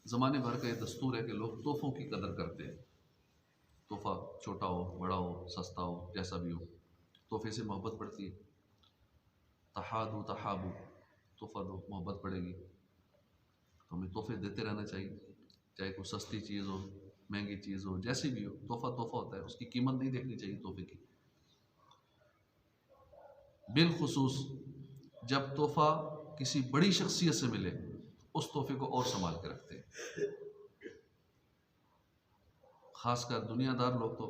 زمانے بھر کا یہ دستور ہے کہ لوگ تحفوں کی قدر کرتے ہیں. تحفہ چھوٹا ہو بڑا ہو سستا ہو جیسا بھی ہو، تحفے سے محبت بڑھتی ہے. تحادو تحابو، تحفہ دو محبت بڑھے گی. تو ہمیں تحفے دیتے رہنا چاہیے، چاہے کوئی سستی چیز ہو مہنگی چیز ہو جیسی بھی ہو. تحفہ تحفہ ہوتا ہے، اس کی قیمت نہیں دیکھنی چاہیے تحفے کی. بالخصوص جب تحفہ کسی بڑی شخصیت سے ملے اس تحفے کو اور سنبھال کے رکھتے ہیں. خاص کر دنیا دار لوگ تو،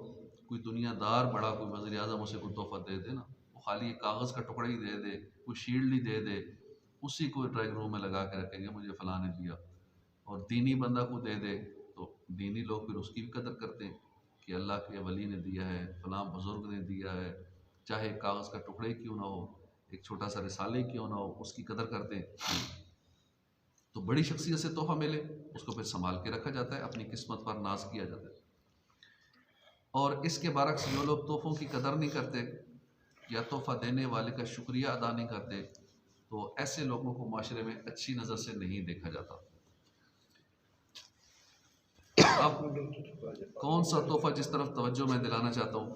کوئی دنیا دار بڑا کوئی وزیر اعظم اسے کوئی تحفہ دے دے نا، وہ خالی ایک کاغذ کا ٹکڑا ہی دے دے، کوئی شیلڈ ہی دے دے، اسی کو ڈرائنگ روم میں لگا کے رکھیں گے مجھے فلاں نے دیا. اور دینی بندہ کو دے دے تو دینی لوگ پھر اس کی بھی قدر کرتے ہیں کہ اللہ کے ولی نے دیا ہے، فلاں بزرگ نے دیا ہے، چاہے کاغذ کا ٹکڑا ہی کیوں نہ ہو، ایک چھوٹا سا رسالے کیوں نہ ہو، اس کی قدر کرتے ہیں. تو بڑی شخصیت سے تحفہ ملے اس کو پھر سنبھال کے رکھا جاتا ہے، اپنی قسمت پر ناز کیا جاتا ہے. اور اس کے برعکس جو لوگ تحفوں کی قدر نہیں کرتے یا تحفہ دینے والے کا شکریہ ادا نہیں کرتے تو ایسے لوگوں کو معاشرے میں اچھی نظر سے نہیں دیکھا جاتا. اب کون سا تحفہ جس طرف توجہ میں دلانا چاہتا ہوں،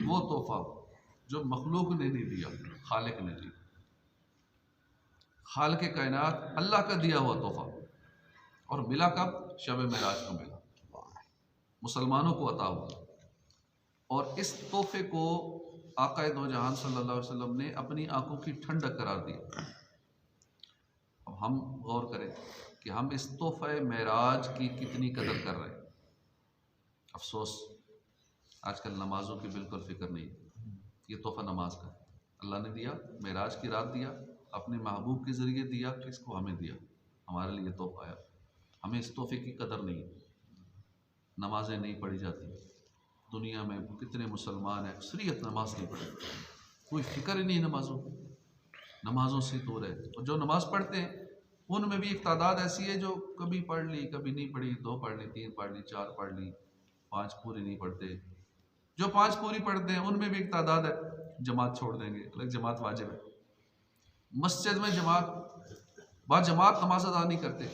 وہ تحفہ جو مخلوق نے نہیں دیا، خالق نے دیا. خالق کائنات اللہ کا دیا ہوا تحفہ، اور ملا کب؟ شب معراج کو ملا، مسلمانوں کو عطا ہوا. اور اس تحفے کو آقا دو جہان صلی اللہ علیہ وسلم نے اپنی آنکھوں کی ٹھنڈک قرار دیا. اب ہم غور کریں کہ ہم اس تحفہ معراج کی کتنی قدر کر رہے ہیں. افسوس آج کل نمازوں کی بالکل فکر نہیں. یہ تحفہ نماز کا ہے، اللہ نے دیا، معراج کی رات دیا، اپنے محبوب کے ذریعے دیا، کس کو؟ ہمیں دیا، ہمارے لیے تحفہ ہے. ہمیں اس تحفے کی قدر نہیں. نمازیں نہیں پڑھی جاتی. دنیا میں کتنے مسلمان ہیں اکثریت نماز نہیں پڑھتے، کوئی فکر ہی نہیں نمازوں کی، نمازوں سے دور ہے. اور جو نماز پڑھتے ہیں ان میں بھی ایک تعداد ایسی ہے جو کبھی پڑھ لی کبھی نہیں پڑھی، 2 پڑھ لی 3 پڑھ لی 4 پڑھ لی، 5 پوری نہیں پڑھتے. جو 5 پوری پڑھتے ہیں ان میں بھی ایک تعداد ہے جماعت چھوڑ دیں گے، الگ جماعت واجب ہے. مسجد میں جماعت با جماعت نماز ادا نہیں کرتے.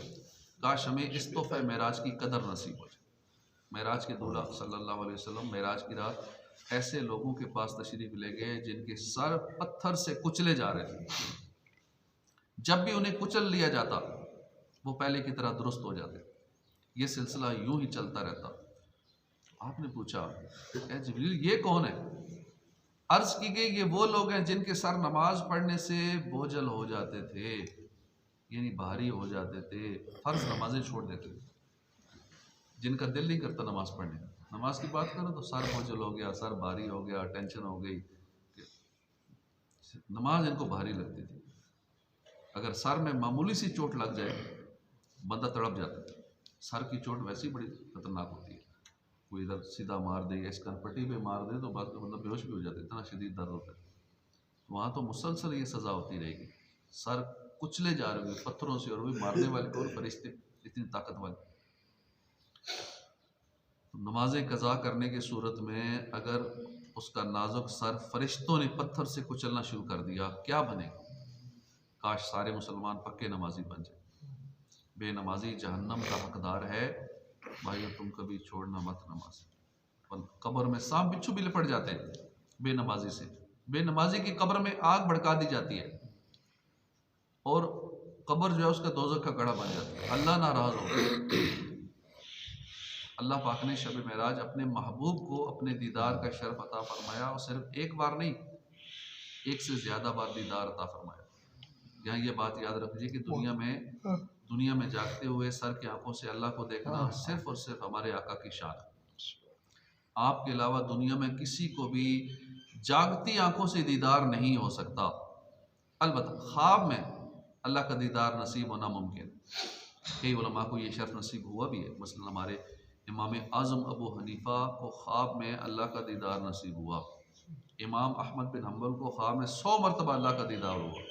کاش ہمیں اس تحفہ معراج کی قدر نصیب ہو جائے. معراج کے دولہ صلی اللہ علیہ وسلم معراج کی رات ایسے لوگوں کے پاس تشریف لے گئے جن کے سر پتھر سے کچلے جا رہے تھے. جب بھی انہیں کچل لیا جاتا وہ پہلے کی طرح درست ہو جاتے. یہ سلسلہ یوں ہی چلتا رہتا. آپ نے پوچھا اے جبریل یہ کون ہے؟ عرض کی گئی یہ وہ لوگ ہیں جن کے سر نماز پڑھنے سے بوجھل ہو جاتے تھے، یعنی بھاری ہو جاتے تھے، فرض نمازیں چھوڑ دیتے تھے، جن کا دل نہیں کرتا نماز پڑھنے کا. نماز کی بات کرو تو سر بوجھل ہو گیا، سر بھاری ہو گیا، ٹینشن ہو گئی، نماز ان کو بھاری لگتی تھی. اگر سر میں معمولی سی چوٹ لگ جائے بندہ تڑپ جاتا ہے. سر کی چوٹ ویسی بڑی خطرناک ہوتی ہے، کوئی ادھر سیدھا مار دے یا اس کن پٹی پہ مار دے تو بعد میں بندہ بے ہوش بھی ہو جاتا ہے، اتنا شدید درد ہوتا ہے. وہاں تو مسلسل یہ سزا ہوتی رہے گی، سر کچلے جا رہے ہوئے پتھروں سے، اور وہی مارنے والے کون؟ فرشتے، اتنی طاقت والے. نمازیں قضا کرنے کی صورت میں اگر اس کا نازک سر فرشتوں نے پتھر سے کچلنا شروع کر دیا کیا بنے گا؟ کاش سارے مسلمان پکے نمازی بن جائیں. بے نمازی جہنم کا حقدار ہے. بھائیو تم کبھی چھوڑنا مت نماز. قبر میں سانپ بچھو بھی لپٹ جاتے ہیں بے نمازی سے. بے نمازی کی قبر میں آگ بھڑکا دی جاتی ہے اور قبر جو ہے اس کا دوزخ کا گڑھا بن جاتا ہے. اللہ ناراض ہو. اللہ پاک نے شب معراج اپنے محبوب کو اپنے دیدار کا شرف عطا فرمایا، اور صرف ایک بار نہیں، ایک سے زیادہ بار دیدار عطا فرمایا. یہاں یہ بات یاد رکھیے کہ دنیا میں جاگتے ہوئے سر کی آنکھوں سے اللہ کو دیکھنا صرف اور صرف ہمارے آقا کی شان ہے. آپ کے علاوہ دنیا میں کسی کو بھی جاگتی آنکھوں سے دیدار نہیں ہو سکتا. البتہ خواب میں اللہ کا دیدار نصیب ہونا ممکن. کئی علماء کو یہ شرف نصیب ہوا بھی ہے. مثلا ہمارے امام اعظم ابو حنیفہ کو خواب میں اللہ کا دیدار نصیب ہوا. امام احمد بن حنبل کو خواب میں 100 مرتبہ اللہ کا دیدار ہوا.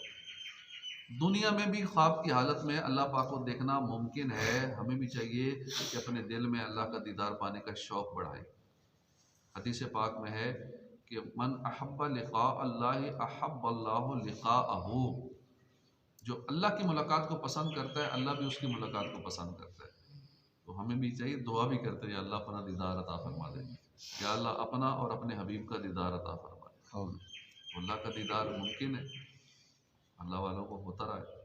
دنیا میں بھی خواب کی حالت میں اللہ پاک کو دیکھنا ممکن ہے. ہمیں بھی چاہیے کہ اپنے دل میں اللہ کا دیدار پانے کا شوق بڑھائے. حدیث پاک میں ہے کہ من احب لقاء اللہ احب اللہ لقاءہ. جو اللہ کی ملاقات کو پسند کرتا ہے اللہ بھی اس کی ملاقات کو پسند کرتا ہے. تو ہمیں بھی چاہیے دعا بھی کرتے ہیں یا اللہ اپنا دیدار عطا فرما دے، یا اللہ اپنا اور اپنے حبیب کا دیدار عطا فرما دے. تو اللہ کا دیدار ممکن ہے، اللہ والوں کو ہوتا رہا ہے.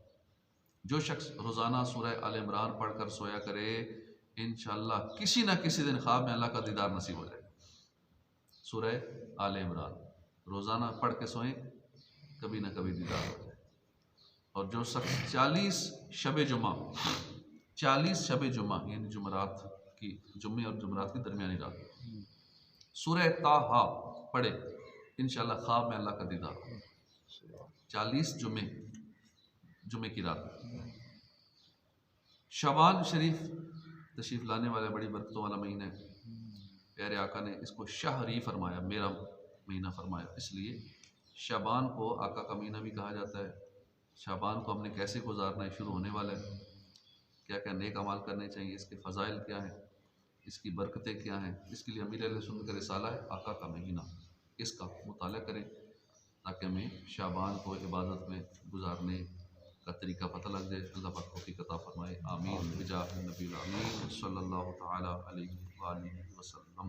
جو شخص روزانہ سورہ آل عمران پڑھ کر سویا کرے انشاءاللہ کسی نہ کسی دن خواب میں اللہ کا دیدار نصیب ہو جائے گا. سورہ آل عمران روزانہ پڑھ کے سوئیں، کبھی نہ کبھی دیدار ہو جائے. اور جو شخص 40 شب جمعہ یعنی جمعرات کی جمعے اور جمعرات کی درمیانی رات سورہ طٰہٰ پڑھے انشاءاللہ خواب میں اللہ کا دیدار ہو. 40 جمعے کی رات. شعبان شریف تشریف لانے والا بڑی برکتوں والا مہینہ ہے. پیارے آقا نے اس کو شہری فرمایا، میرا مہینہ فرمایا. اس لیے شعبان کو آقا کا مہینہ بھی کہا جاتا ہے. شعبان کو ہم نے کیسے گزارنا ہے، شروع ہونے والا ہے. کیا کیا نیک اعمال کرنے چاہیے، اس کے فضائل کیا ہیں، اس کی برکتیں کیا ہیں. اس کے لیے امیر اہل سنت کا رسالہ ہے آقا کا مہینہ، اس کا مطالعہ کریں تاکہ ہمیں شعبان کو عبادت میں گزارنے کا طریقہ پتہ لگ جائے. اللہ پاک توفیق عطا فرمائے. آمین بجاہ النبی الامین صلی اللہ تعالی علیہ وآلہ وسلم.